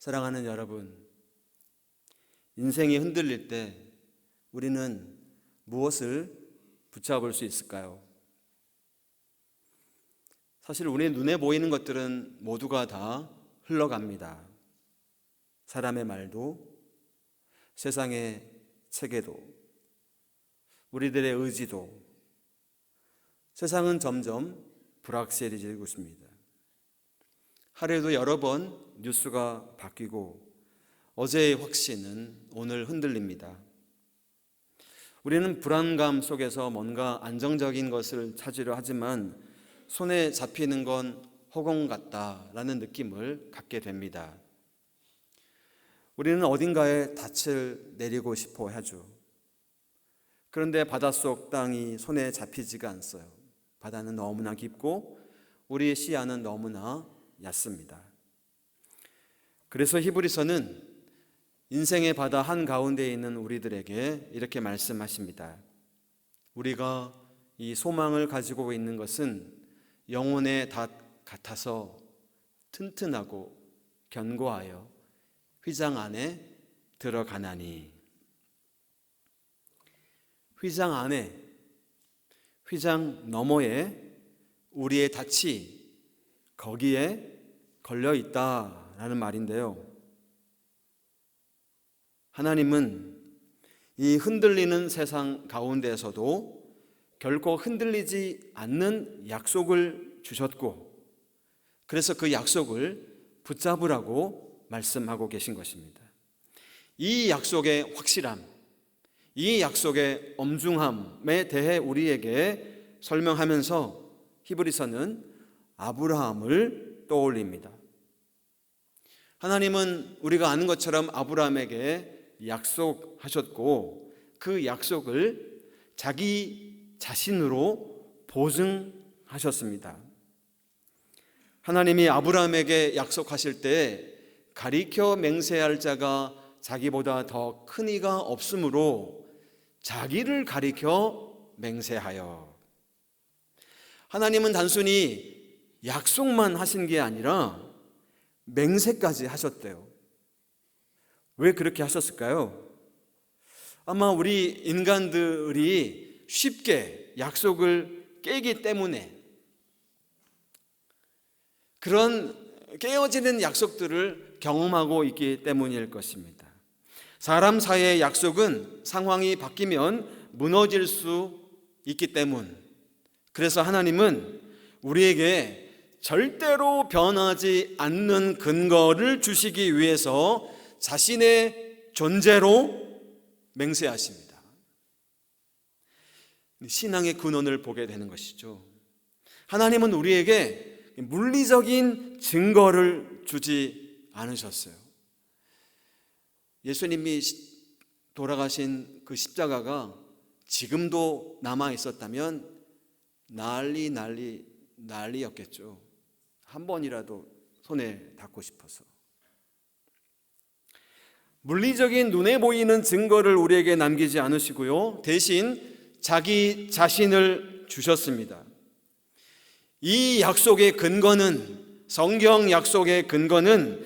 사랑하는 여러분, 인생이 흔들릴 때 우리는 무엇을 붙잡을 수 있을까요? 사실 우리 눈에 보이는 것들은 모두가 다 흘러갑니다. 사람의 말도, 세상의 체계도, 우리들의 의지도. 세상은 점점 불확실해지고 있습니다. 하루에도 여러 번 뉴스가 바뀌고 어제의 확신은 오늘 흔들립니다. 우리는 불안감 속에서 뭔가 안정적인 것을 찾으려 하지만 손에 잡히는 건 허공 같다라는 느낌을 갖게 됩니다. 우리는 어딘가에 닻을 내리고 싶어 하죠. 그런데 바닷속 땅이 손에 잡히지가 않어요. 바다는 너무나 깊고 우리의 시야는 너무나 얕습니다. 그래서 히브리서는 인생의 바다 한가운데에 있는 우리들에게 이렇게 말씀하십니다. 우리가 이 소망을 가지고 있는 것은 영혼의 닷 같아서 튼튼하고 견고하여 휘장 안에 들어가나니. 휘장 안에, 휘장 너머에 우리의 닻이 거기에 걸려 있다라는 말인데요. 하나님은 이 흔들리는 세상 가운데에서도 결코 흔들리지 않는 약속을 주셨고, 그래서 그 약속을 붙잡으라고 말씀하고 계신 것입니다. 이 약속의 확실함, 이 약속의 엄중함에 대해 우리에게 설명하면서 히브리서는 아브라함을 떠올립니다. 하나님은 우리가 아는 것처럼 아브라함에게 약속하셨고 그 약속을 자기 자신으로 보증하셨습니다. 하나님이 아브라함에게 약속하실 때 가리켜 맹세할 자가 자기보다 더 큰 이가 없으므로 자기를 가리켜 맹세하여. 하나님은 단순히 약속만 하신 게 아니라 맹세까지 하셨대요. 왜 그렇게 하셨을까요? 아마 우리 인간들이 쉽게 약속을 깨기 때문에, 그런 깨어지는 약속들을 경험하고 있기 때문일 것입니다. 사람 사이의 약속은 상황이 바뀌면 무너질 수 있기 때문. 그래서 하나님은 우리에게 절대로 변하지 않는 근거를 주시기 위해서 자신의 존재로 맹세하십니다. 신앙의 근원을 보게 되는 것이죠. 하나님은 우리에게 물리적인 증거를 주지 않으셨어요. 예수님이 돌아가신 그 십자가가 지금도 남아 있었다면 난리였겠죠. 한 번이라도 손에 닿고 싶어서. 물리적인 눈에 보이는 증거를 우리에게 남기지 않으시고요, 대신 자기 자신을 주셨습니다. 이 약속의 근거는, 성경 약속의 근거는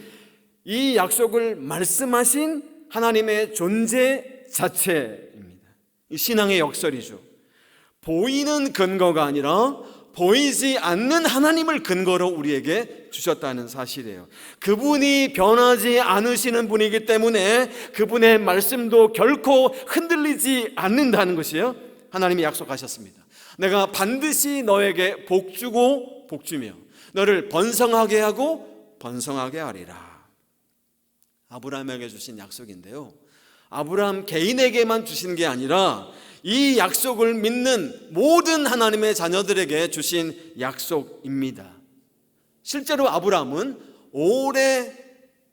이 약속을 말씀하신 하나님의 존재 자체입니다. 이 신앙의 역설이죠. 보이는 근거가 아니라 보이지 않는 하나님을 근거로 우리에게 주셨다는 사실이에요. 그분이 변하지 않으시는 분이기 때문에 그분의 말씀도 결코 흔들리지 않는다는 것이에요. 하나님이 약속하셨습니다. 내가 반드시 너에게 복주고 복주며 너를 번성하게 하고 번성하게 하리라. 아브라함에게 주신 약속인데요, 아브라함 개인에게만 주신 게 아니라 이 약속을 믿는 모든 하나님의 자녀들에게 주신 약속입니다. 실제로 아브라함은 오래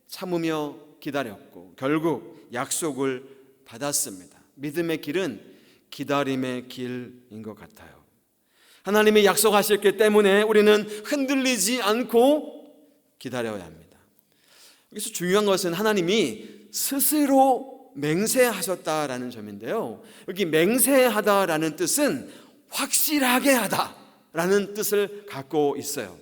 참으며 기다렸고 결국 약속을 받았습니다. 믿음의 길은 기다림의 길인 것 같아요. 하나님이 약속하셨기 때문에 우리는 흔들리지 않고 기다려야 합니다. 여기서 중요한 것은 하나님이 스스로 맹세하셨다라는 점인데요, 여기 맹세하다라는 뜻은 확실하게 하다라는 뜻을 갖고 있어요.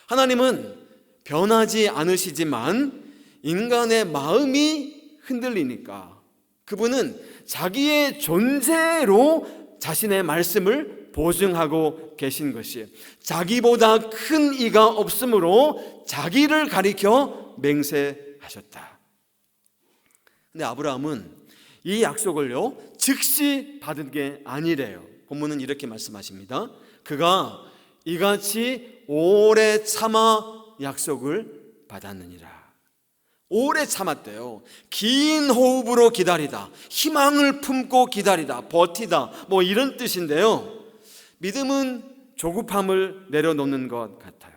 하나님은 변하지 않으시지만 인간의 마음이 흔들리니까 그분은 자기의 존재로 자신의 말씀을 보증하고 계신 것이에요. 자기보다 큰 이가 없으므로 자기를 가리켜 맹세하셨다. 근데 아브라함은 이 약속을요 즉시 받은 게 아니래요. 본문은 이렇게 말씀하십니다. 그가 이같이 오래 참아 약속을 받았느니라. 오래 참았대요. 긴 호흡으로 기다리다, 희망을 품고 기다리다, 버티다, 뭐 이런 뜻인데요. 믿음은 조급함을 내려놓는 것 같아요.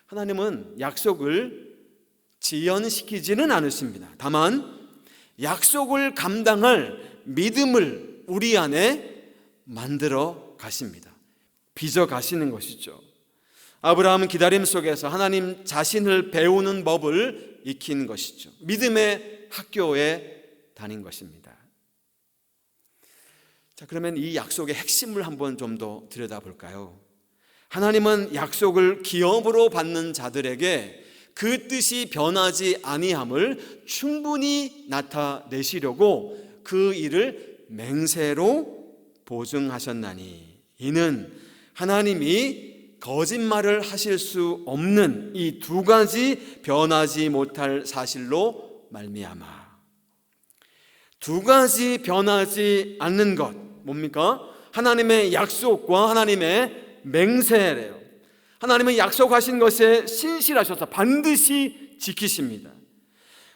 하나님은 약속을 지연시키지는 않으십니다. 다만 약속을 감당할 믿음을 우리 안에 만들어 가십니다. 빚어 가시는 것이죠. 아브라함은 기다림 속에서 하나님 자신을 배우는 법을 익힌 것이죠. 믿음의 학교에 다닌 것입니다. 자, 그러면 이 약속의 핵심을 한번 좀 더 들여다볼까요? 하나님은 약속을 기업으로 받는 자들에게 그 뜻이 변하지 아니함을 충분히 나타내시려고 그 일을 맹세로 보증하셨나니, 이는 하나님이 거짓말을 하실 수 없는 이 두 가지 변하지 못할 사실로 말미암아. 두 가지 변하지 않는 것 뭡니까? 하나님의 약속과 하나님의 맹세래요. 하나님은 약속하신 것에 신실하셔서 반드시 지키십니다.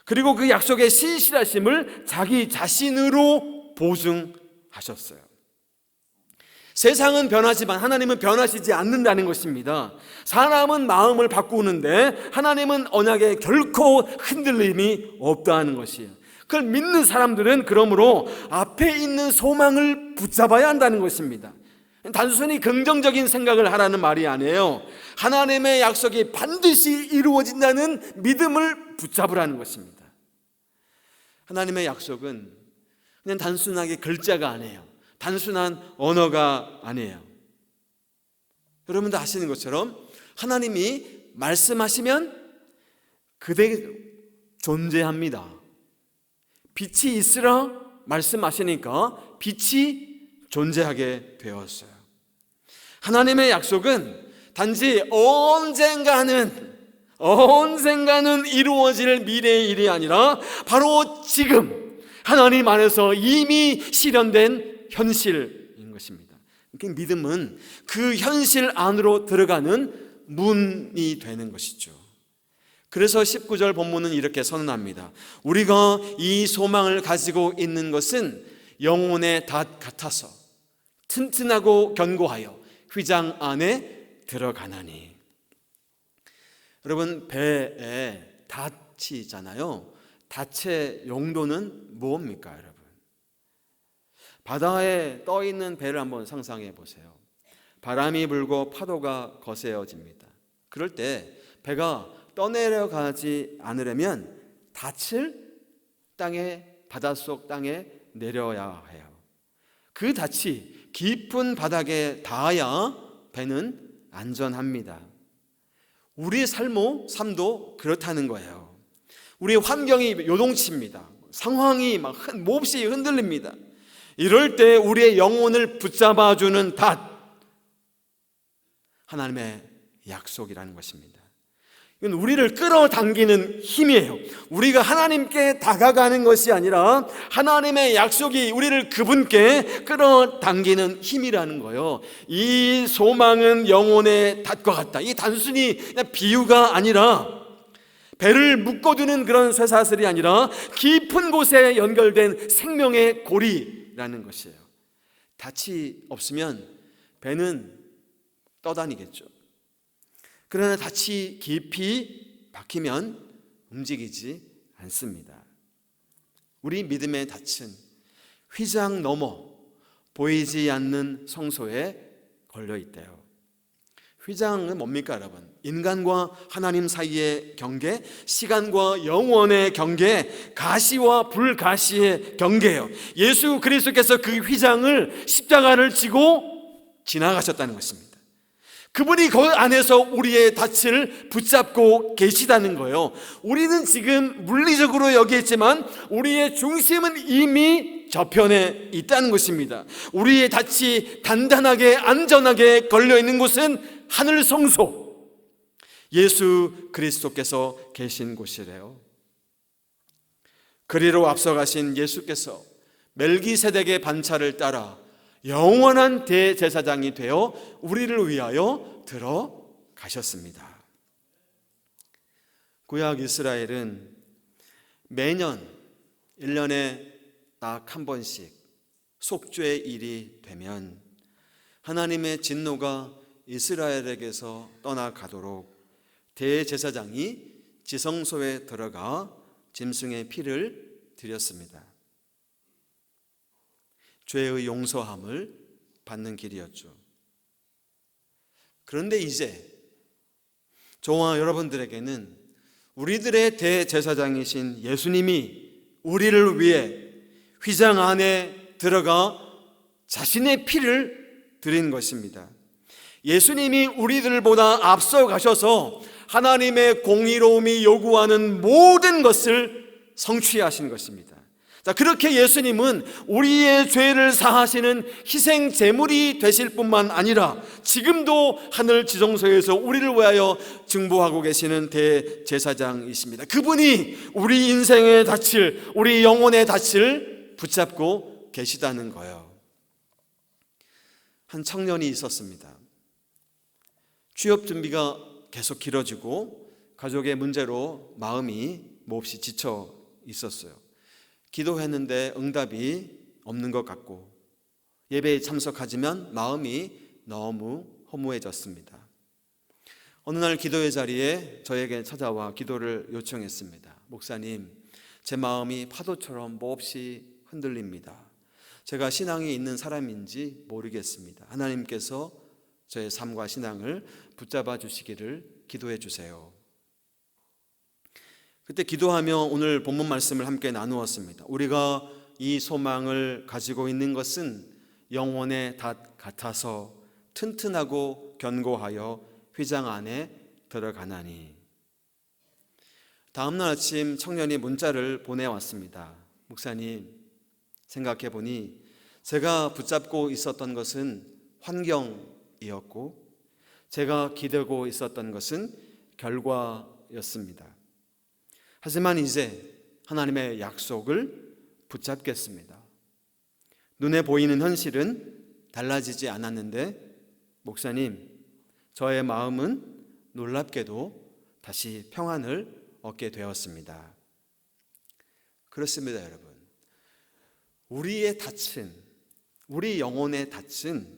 그리고 그 약속의 신실하심을 자기 자신으로 보증하셨어요. 세상은 변하지만 하나님은 변하시지 않는다는 것입니다. 사람은 마음을 바꾸는데 하나님은 언약에 결코 흔들림이 없다는 것이에요. 그걸 믿는 사람들은 그러므로 앞에 있는 소망을 붙잡아야 한다는 것입니다. 단순히 긍정적인 생각을 하라는 말이 아니에요. 하나님의 약속이 반드시 이루어진다는 믿음을 붙잡으라는 것입니다. 하나님의 약속은 그냥 단순하게 글자가 아니에요. 단순한 언어가 아니에요. 여러분도 아시는 것처럼 하나님이 말씀하시면 그대로 존재합니다. 빛이 있으라 말씀하시니까 빛이 존재하게 되었어요. 하나님의 약속은 단지 언젠가는 이루어질 미래의 일이 아니라 바로 지금 하나님 안에서 이미 실현된 현실인 것입니다. 믿음은 그 현실 안으로 들어가는 문이 되는 것이죠. 그래서 19절 본문은 이렇게 선언합니다. 우리가 이 소망을 가지고 있는 것은 영혼의 닷 같아서 튼튼하고 견고하여 휘장 안에 들어가나니. 여러분, 배에 닷이 있잖아요. 닷의 용도는 뭡니까, 여러분? 바다에 떠 있는 배를 한번 상상해 보세요. 바람이 불고 파도가 거세어집니다. 그럴 때 배가 떠내려가지 않으려면 닻을 바닷속 땅에 내려야 해요. 그 닻이 깊은 바닥에 닿아야 배는 안전합니다. 우리의 삶도 그렇다는 거예요. 우리의 환경이 요동칩니다. 상황이 몹시 흔들립니다. 이럴 때 우리의 영혼을 붙잡아주는 닷, 하나님의 약속이라는 것입니다. 이건 우리를 끌어당기는 힘이에요. 우리가 하나님께 다가가는 것이 아니라 하나님의 약속이 우리를 그분께 끌어당기는 힘이라는 거예요. 이 소망은 영혼의 닷과 같다. 이게 단순히 그냥 비유가 아니라, 배를 묶어두는 그런 쇠사슬이 아니라 깊은 곳에 연결된 생명의 고리라는 것이에요. 닻이 없으면 배는 떠다니겠죠. 그러나 닻이 깊이 박히면 움직이지 않습니다. 우리 믿음의 닻은 휘장 넘어 보이지 않는 성소에 걸려 있대요. 휘장은 뭡니까, 여러분? 인간과 하나님 사이의 경계, 시간과 영원의 경계, 가시와 불가시의 경계예요. 예수 그리스도께서 그 휘장을 십자가를 지고 지나가셨다는 것입니다. 그분이 그 안에서 우리의 닻을 붙잡고 계시다는 거예요. 우리는 지금 물리적으로 여기 있지만 우리의 중심은 이미 저편에 있다는 것입니다. 우리의 닻이 단단하게 안전하게 걸려있는 곳은 하늘 성소, 예수 그리스도께서 계신 곳이래요. 그리로 앞서가신 예수께서 멜기세덱의 반차를 따라 영원한 대제사장이 되어 우리를 위하여 들어가셨습니다. 구약 이스라엘은 매년 1년에 딱 한 번씩 속죄의 일이 되면 하나님의 진노가 이스라엘에게서 떠나가도록 대제사장이 지성소에 들어가 짐승의 피를 드렸습니다. 죄의 용서함을 받는 길이었죠. 그런데 이제 저와 여러분들에게는 우리들의 대제사장이신 예수님이 우리를 위해 휘장 안에 들어가 자신의 피를 드린 것입니다. 예수님이 우리들보다 앞서 가셔서 하나님의 공의로움이 요구하는 모든 것을 성취하신 것입니다. 자, 그렇게 예수님은 우리의 죄를 사하시는 희생 제물이 되실 뿐만 아니라 지금도 하늘 지성소에서 우리를 위하여 중보하고 계시는 대제사장이십니다. 그분이 우리 인생의 닻을, 우리 영혼의 닻을 붙잡고 계시다는 거예요. 한 청년이 있었습니다. 취업 준비가 계속 길어지고 가족의 문제로 마음이 몹시 지쳐 있었어요. 기도했는데 응답이 없는 것 같고 예배에 참석하지만 마음이 너무 허무해졌습니다. 어느 날 기도의 자리에 저에게 찾아와 기도를 요청했습니다. 목사님, 제 마음이 파도처럼 몹시 흔들립니다. 제가 신앙이 있는 사람인지 모르겠습니다. 하나님께서 저의 삶과 신앙을 붙잡아 주시기를 기도해 주세요. 그때 기도하며 오늘 본문 말씀을 함께 나누었습니다. 우리가 이 소망을 가지고 있는 것은 영혼의 닷 같아서 튼튼하고 견고하여 휘장 안에 들어가나니. 다음날 아침 청년이 문자를 보내왔습니다. 목사님, 생각해 보니 제가 붙잡고 있었던 것은 환경이었고 제가 기대고 있었던 것은 결과였습니다. 하지만 이제 하나님의 약속을 붙잡겠습니다. 눈에 보이는 현실은 달라지지 않았는데 목사님, 저의 마음은 놀랍게도 다시 평안을 얻게 되었습니다. 그렇습니다, 여러분. 우리의 닻은, 우리 영혼의 닻은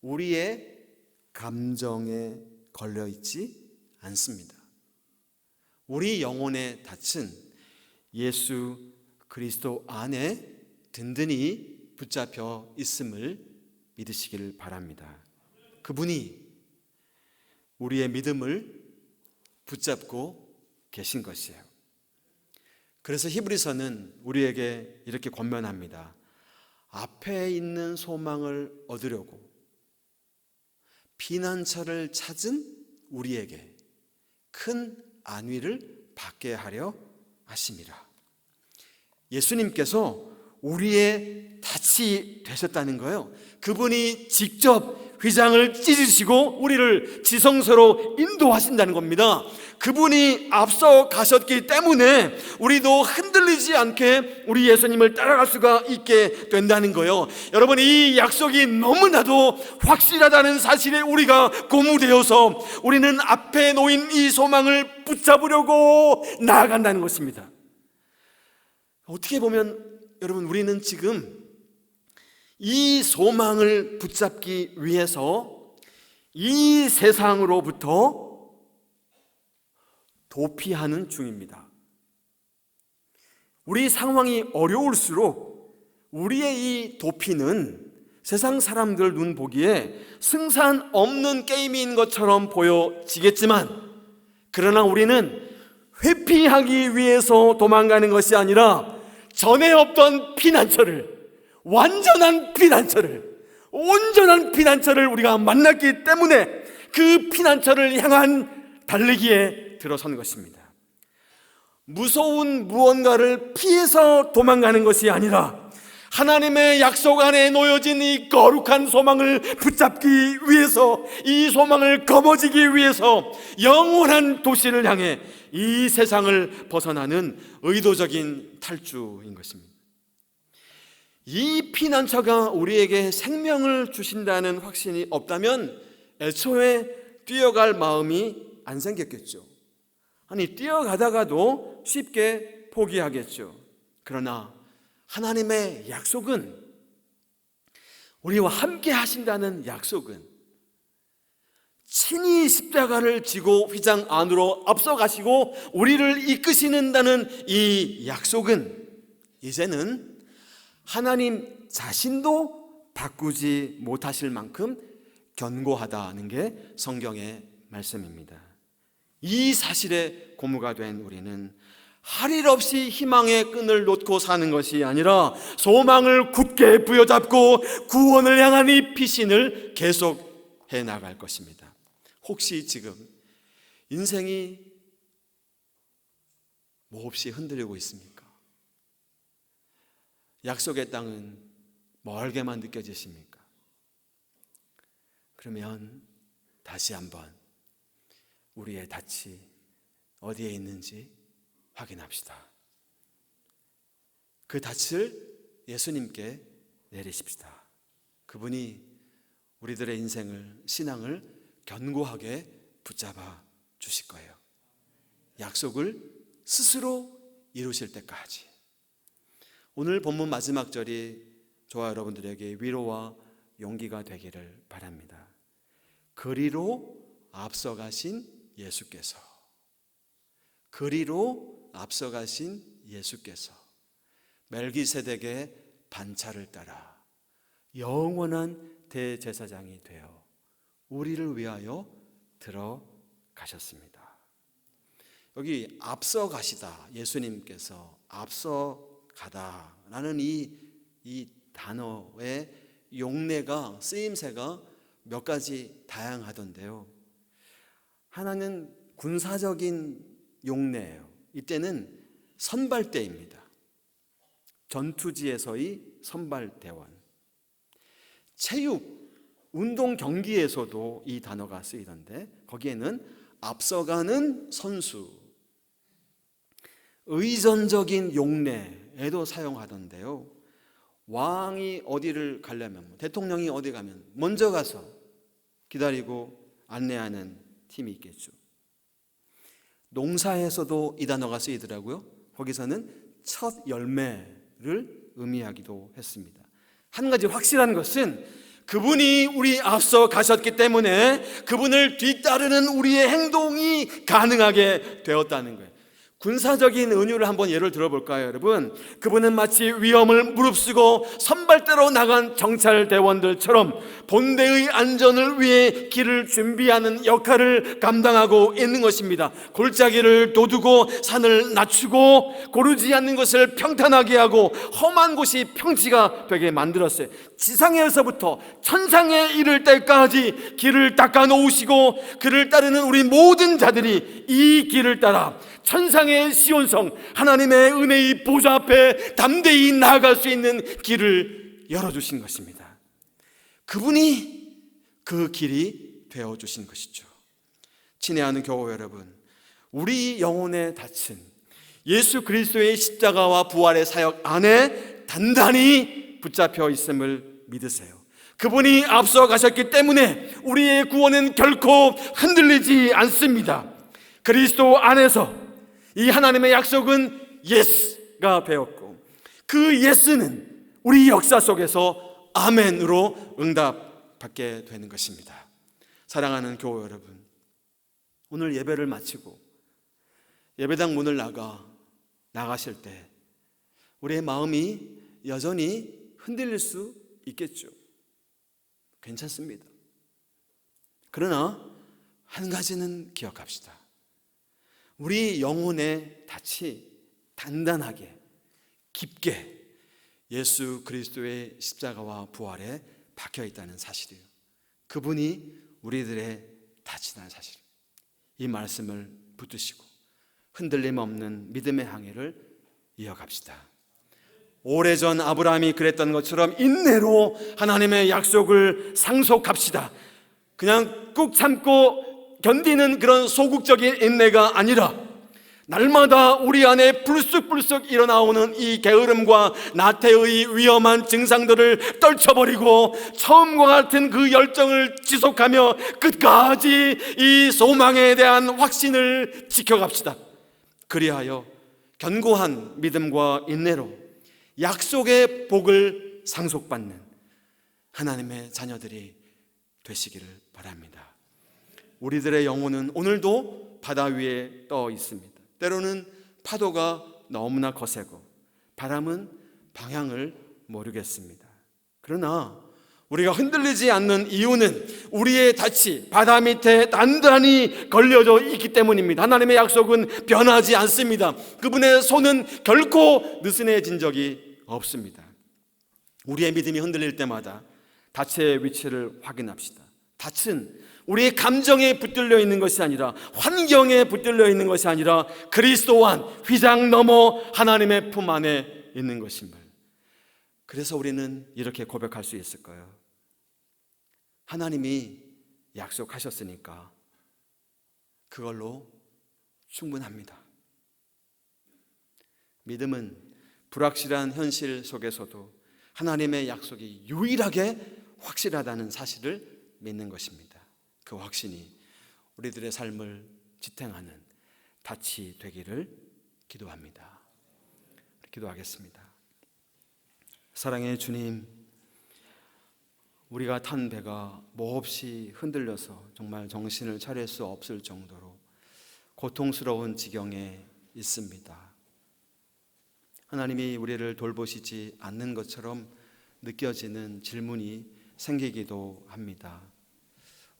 우리의 감정에 걸려있지 않습니다. 우리 영혼의 닻은 예수 그리스도 안에 든든히 붙잡혀 있음을 믿으시길 바랍니다. 그분이 우리의 믿음을 붙잡고 계신 것이에요. 그래서 히브리서는 우리에게 이렇게 권면합니다. 앞에 있는 소망을 얻으려고 피난처를 찾은 우리에게 큰 안위를 받게 하려 하심이라. 예수님께서 우리의 닻이 되셨다는 거예요. 그분이 직접 휘장을 찢으시고 우리를 지성소로 인도하신다는 겁니다. 그분이 앞서 가셨기 때문에 우리도 흔들리지 않게 우리 예수님을 따라갈 수가 있게 된다는 거예요. 여러분, 이 약속이 너무나도 확실하다는 사실에 우리가 고무되어서 우리는 앞에 놓인 이 소망을 붙잡으려고 나아간다는 것입니다. 어떻게 보면 여러분, 우리는 지금 이 소망을 붙잡기 위해서 이 세상으로부터 도피하는 중입니다. 우리 상황이 어려울수록 우리의 이 도피는 세상 사람들 눈 보기에 승산 없는 게임인 것처럼 보여지겠지만, 그러나 우리는 회피하기 위해서 도망가는 것이 아니라 전에 없던 피난처를, 완전한 피난처를, 온전한 피난처를 우리가 만났기 때문에 그 피난처를 향한 달리기에 들어선 것입니다. 무서운 무언가를 피해서 도망가는 것이 아니라 하나님의 약속 안에 놓여진 이 거룩한 소망을 붙잡기 위해서, 이 소망을 거머쥐기 위해서 영원한 도시를 향해 이 세상을 벗어나는 의도적인 탈주인 것입니다. 이 피난처가 우리에게 생명을 주신다는 확신이 없다면 애초에 뛰어갈 마음이 안 생겼겠죠. 아니, 뛰어가다가도 쉽게 포기하겠죠. 그러나 하나님의 약속은, 우리와 함께 하신다는 약속은, 친히 십자가를 지고 휘장 안으로 앞서가시고 우리를 이끄시는다는 이 약속은 이제는 하나님 자신도 바꾸지 못하실 만큼 견고하다는 게 성경의 말씀입니다. 이 사실에 고무가 된 우리는 할 일 없이 희망의 끈을 놓고 사는 것이 아니라 소망을 굳게 부여잡고 구원을 향한 이 피신을 계속해 나갈 것입니다. 혹시 지금 인생이 몹시 흔들리고 있습니까? 약속의 땅은 멀게만 느껴지십니까? 그러면 다시 한번 우리의 닻이 어디에 있는지 확인합시다. 그 닻을 예수님께 내리십시다. 그분이 우리들의 인생을, 신앙을 견고하게 붙잡아 주실 거예요. 약속을 스스로 이루실 때까지. 오늘 본문 마지막 절이 저와 여러분들에게 위로와 용기가 되기를 바랍니다. 그리로 앞서가신 예수께서, 그리로 앞서가신 예수께서 멜기세덱의 반차를 따라 영원한 대제사장이 되어 우리를 위하여 들어가셨습니다. 여기 앞서가시다, 예수님께서 앞서가다라는 이 단어의 용례가, 쓰임새가 몇 가지 다양하던데요. 하나는 군사적인 용례예요. 이때는 선발대입니다. 전투지에서의 선발대원. 체육, 운동 경기에서도 이 단어가 쓰이던데 거기에는 앞서가는 선수, 의전적인 용례에도 사용하던데요. 왕이 어디를 가려면, 대통령이 어디 가면 먼저 가서 기다리고 안내하는 팀이 있겠죠. 농사에서도 이 단어가 쓰이더라고요. 거기서는 첫 열매를 의미하기도 했습니다. 한 가지 확실한 것은 그분이 우리 앞서 가셨기 때문에 그분을 뒤따르는 우리의 행동이 가능하게 되었다는 거예요. 군사적인 은유를 한번 예를 들어볼까요, 여러분? 그분은 마치 위험을 무릅쓰고 선발대로 나간 정찰대원들처럼 본대의 안전을 위해 길을 준비하는 역할을 감당하고 있는 것입니다. 골짜기를 도두고 산을 낮추고 고르지 않는 것을 평탄하게 하고 험한 곳이 평지가 되게 만들었어요. 지상에서부터 천상에 이를 때까지 길을 닦아 놓으시고 그를 따르는 우리 모든 자들이 이 길을 따라 천상의 시온성, 하나님의 은혜의 보좌 앞에 담대히 나아갈 수 있는 길을 열어주신 것입니다. 그분이 그 길이 되어주신 것이죠. 친애하는 교회 여러분, 우리 영혼의 닻은 예수 그리스도의 십자가와 부활의 사역 안에 단단히 붙잡혀 있음을 믿으세요. 그분이 앞서 가셨기 때문에 우리의 구원은 결코 흔들리지 않습니다. 그리스도 안에서 이 하나님의 약속은 예스가 되었고 그 예스는 우리 역사 속에서 아멘으로 응답받게 되는 것입니다. 사랑하는 교회 여러분, 오늘 예배를 마치고 예배당 문을 나가실 때 우리의 마음이 여전히 흔들릴 수 있겠죠. 괜찮습니다. 그러나 한 가지는 기억합시다. 우리 영혼의 닻이 단단하게 깊게 예수 그리스도의 십자가와 부활에 박혀 있다는 사실이에요. 그분이 우리들의 다친다는 사실, 이 말씀을 붙드시고 흔들림 없는 믿음의 항해를 이어갑시다. 오래전 아브라함이 그랬던 것처럼 인내로 하나님의 약속을 상속합시다. 그냥 꾹 참고 견디는 그런 소극적인 인내가 아니라 날마다 우리 안에 불쑥불쑥 일어나오는 이 게으름과 나태의 위험한 증상들을 떨쳐버리고 처음과 같은 그 열정을 지속하며 끝까지 이 소망에 대한 확신을 지켜갑시다. 그리하여 견고한 믿음과 인내로 약속의 복을 상속받는 하나님의 자녀들이 되시기를 바랍니다. 우리들의 영혼은 오늘도 바다 위에 떠 있습니다. 때로는 파도가 너무나 거세고 바람은 방향을 모르겠습니다. 그러나 우리가 흔들리지 않는 이유는 우리의 닻이 바다 밑에 단단히 걸려져 있기 때문입니다. 하나님의 약속은 변하지 않습니다. 그분의 손은 결코 느슨해진 적이 없습니다. 우리의 믿음이 흔들릴 때마다 닻의 위치를 확인합시다. 닻은 우리의 감정에 붙들려 있는 것이 아니라, 환경에 붙들려 있는 것이 아니라 그리스도 안, 휘장 넘어 하나님의 품 안에 있는 것임을. 그래서 우리는 이렇게 고백할 수 있을 거예요. 하나님이 약속하셨으니까 그걸로 충분합니다. 믿음은 불확실한 현실 속에서도 하나님의 약속이 유일하게 확실하다는 사실을 믿는 것입니다. 그 확신이 우리들의 삶을 지탱하는 닻이 되기를 기도합니다. 기도하겠습니다. 사랑의 주님, 우리가 탄 배가 몹시 흔들려서 정말 정신을 차릴 수 없을 정도로 고통스러운 지경에 있습니다. 하나님이 우리를 돌보시지 않는 것처럼 느껴지는 질문이 생기기도 합니다.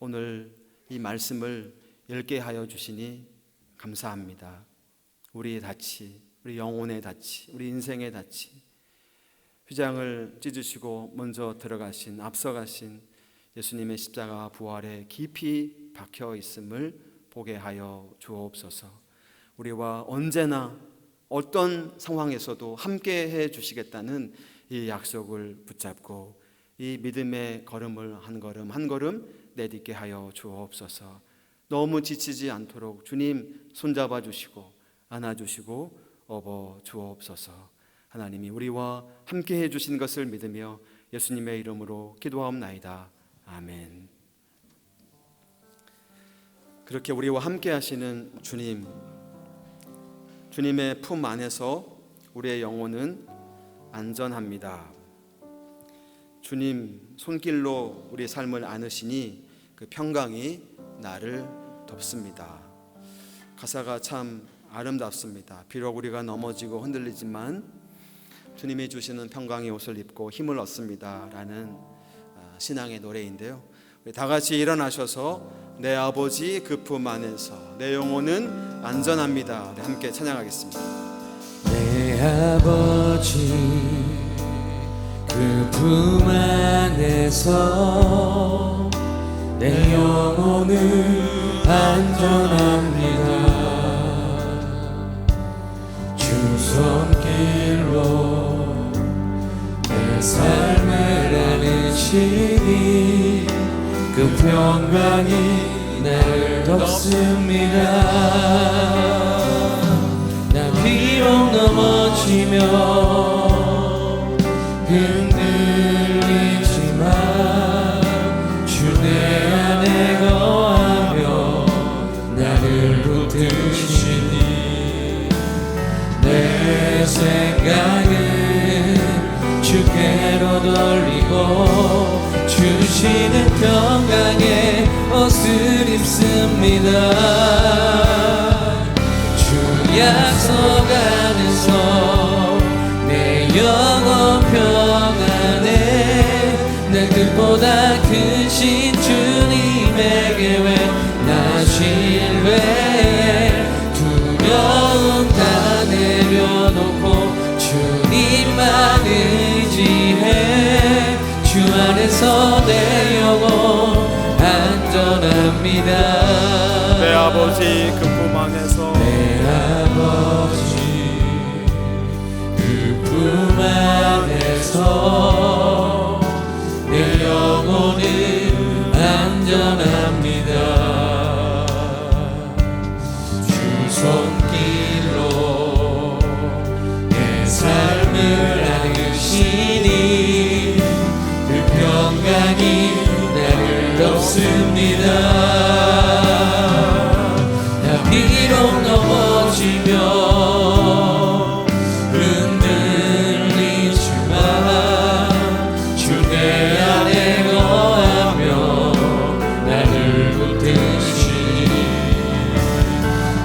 오늘 이 말씀을 읽게 하여 주시니 감사합니다. 우리의 닻이, 우리 영혼의 닻이, 우리 인생의 닻이 휘장을 찢으시고 먼저 들어가신, 앞서가신 예수님의 십자가 부활에 깊이 박혀 있음을 보게 하여 주옵소서. 우리와 언제나 어떤 상황에서도 함께 해 주시겠다는 이 약속을 붙잡고 이 믿음의 걸음을 한 걸음 한 걸음 내딛게 하여 주옵소서. 너무 지치지 않도록 주님 손잡아 주시고 안아 주시고 업어 주옵소서. 하나님이 우리와 함께 해 주신 것을 믿으며 예수님의 이름으로 기도하옵나이다. 아멘. 그렇게 우리와 함께 하시는 주님, 주님의 품 안에서 우리의 영혼은 안전합니다. 주님 손길로 우리의 삶을 안으시니 그 평강이 나를 덮습니다. 가사가 참 아름답습니다. 비록 우리가 넘어지고 흔들리지만 주님이 주시는 평강의 옷을 입고 힘을 얻습니다 라는 신앙의 노래인데요, 우리 다 같이 일어나셔서 내 아버지 그 품 안에서 내 영혼은 안전합니다. 네, 함께 찬양하겠습니다. 내 아버지 그 품 안에서 내 영혼은 안전합니다. 주 손길로 내 삶을 안으시니 그 평강이 나를 덮습니다. 나 비록 넘어지며 흔들리지만 주 내 안에 거하며 나를 붙드시니 내 생각은 주께로 돌리고 주시는 평강의 옷을 입습니다. 주 약속 안에서 내 영혼 평안해 내 뜻보다 크신 주님에게 왜 나 신뢰해 두려움 다 내려놓고 주님만 의지해 주 안에서 내 영혼 안전합니다. 감사합니다. 내 아버지 그 품 안에서 내 아버지 그 품 안에서 내 영혼은 안전합니다. 주 손길로 내 삶을 안으시니 그 평강이 나를 덮습니다. 나 비록 넘어지며 흔들리지만 주 내 안에 거하며 나를 붙드시니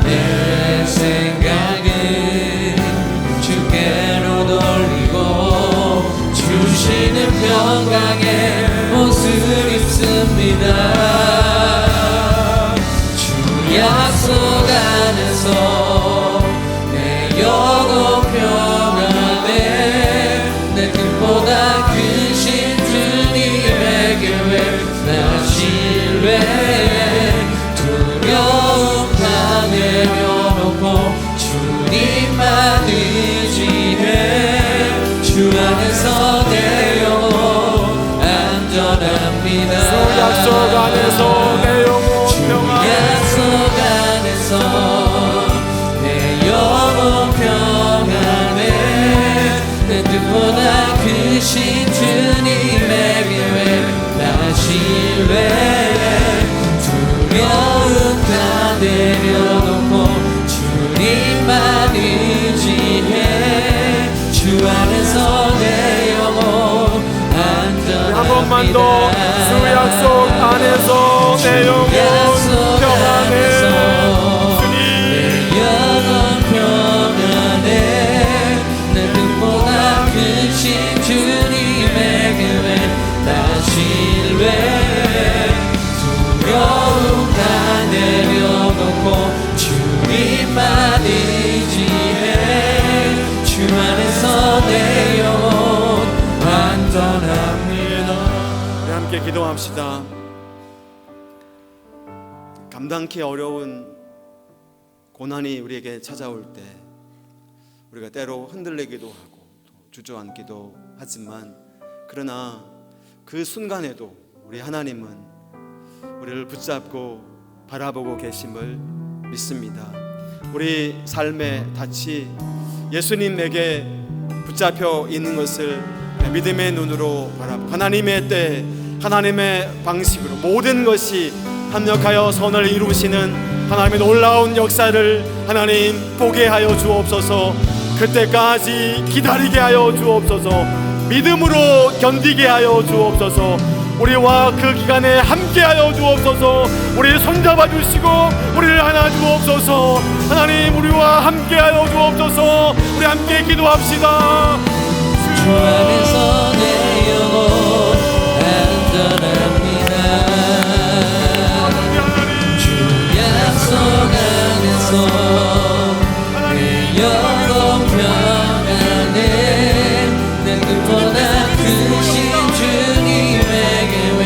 내 생각은 주께로 돌리고 주시는 평강의 옷을 입습니다. 주 약속 안에서 내 영혼 평안해 내 뜻보다 크신 주님의 계획 나 신뢰해 두려움 다 내려놓고 주님만 의지해 주 안에서 내 영혼 안전합니다. 주 약속 안에서 내 영혼 평안해 약속 안에서 내 영혼 평안해 내 뜻보다 크신 주님의 계획 나 신뢰해 두려움 다 내려놓고 주님만 의지해 주 안에서 내 영혼 안전합니다. 한 번만 더 주 약속 안에서 내 영혼 평안해 주님 영원 평안해 내 뜻보다 크신 주님의 계획 나 신뢰해 두려움 다 내려놓고 주님만 의지해 주 안에서 내 영혼 안전합니다. 우리 함께 기도합시다. 감당기 어려운 고난이 우리에게 찾아올 때 우리가 때로 흔들리기도 하고 주저앉기도 하지만 그러나 그 순간에도 우리 하나님은 우리를 붙잡고 바라보고 계심을 믿습니다. 우리 삶의 닻이 예수님에게 붙잡혀 있는 것을 믿음의 눈으로 바라보고 하나님의 때 하나님의 방식으로 모든 것이 합력하여 선을 이루시는 하나님의 놀라운 역사를 하나님 보게 하여 주옵소서. 그때까지 기다리게 하여 주옵소서. 믿음으로 견디게 하여 주옵소서. 우리와 그 기간에 함께 하여 주옵소서. 우리를 손잡아 주시고 우리를 안아 주옵소서. 하나님 우리와 함께 하여 주옵소서. 우리 함께 기도합시다. 주 안에서 내 영혼 안전합니다. 주 약속 안에서 내 영혼 평안해 내 뜻보다 크신 주님의 계획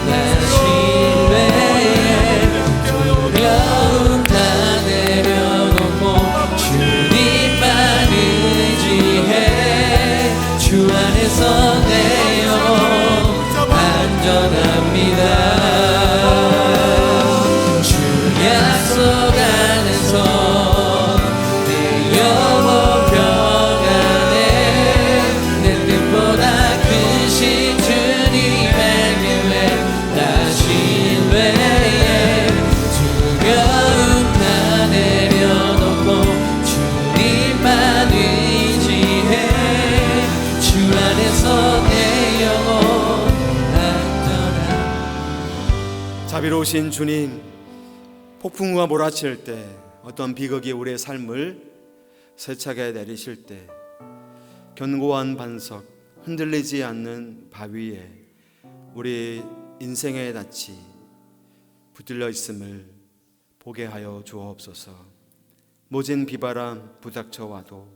나 신뢰해 두려움 다 내려놓고 주님만 의지해 주 안에서 내 영혼 안전합니다. 주 약속 안에서 내 영혼 평안해 내 뜻보다 크신 주님의 계획 나 신뢰해 두려움 다 내려놓고 주님만 의지해 주 안에서 내 영혼 안전합니다. 자비로우신 주님, 폭풍우가 몰아칠 때 어떤 비극이 우리의 삶을 세차게 내리실 때 견고한 반석, 흔들리지 않는 바위에 우리 인생의 낯이 붙들려 있음을 보게 하여 주옵소서. 모진 비바람 부닥쳐 와도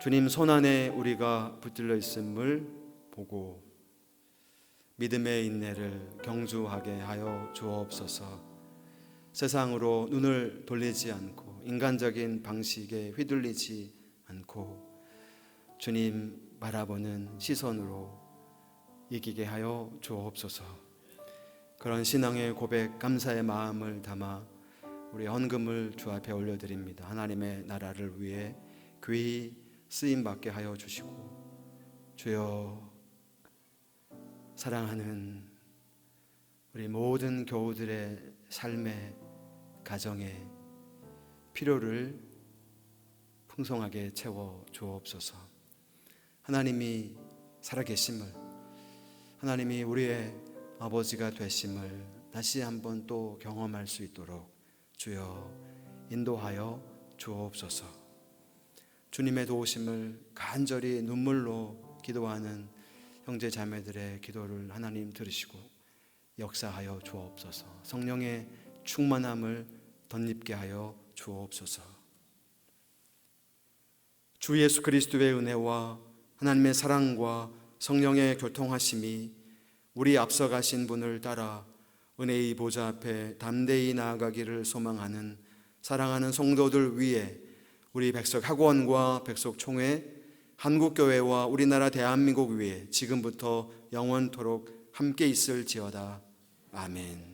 주님 손안에 우리가 붙들려 있음을 보고 믿음의 인내를 경주하게 하여 주옵소서. 세상으로 눈을 돌리지 않고 인간적인 방식에 휘둘리지 않고 주님 바라보는 시선으로 이기게 하여 주옵소서. 그런 신앙의 고백, 감사의 마음을 담아 우리 헌금을 주 앞에 올려드립니다. 하나님의 나라를 위해 귀히 쓰임받게 하여 주시고, 주여 사랑하는 우리 모든 교우들의 삶의 가정의 필요를 풍성하게 채워 주옵소서. 하나님이 살아계심을, 하나님이 우리의 아버지가 되심을 다시 한번 또 경험할 수 있도록 주여 인도하여 주옵소서. 주님의 도우심을 간절히 눈물로 기도하는 형제 자매들의 기도를 하나님 들으시고 역사하여 주옵소서. 성령의 충만함을 덧입게 하여 주옵소서. 주 예수 그리스도의 은혜와 하나님의 사랑과 성령의 교통하심이 우리 앞서가신 분을 따라 은혜의 보좌 앞에 담대히 나아가기를 소망하는 사랑하는 성도들 위해 우리 백석학원과 백석총회, 한국교회와 우리나라 대한민국 위에 지금부터 영원토록 함께 있을지어다. 아멘.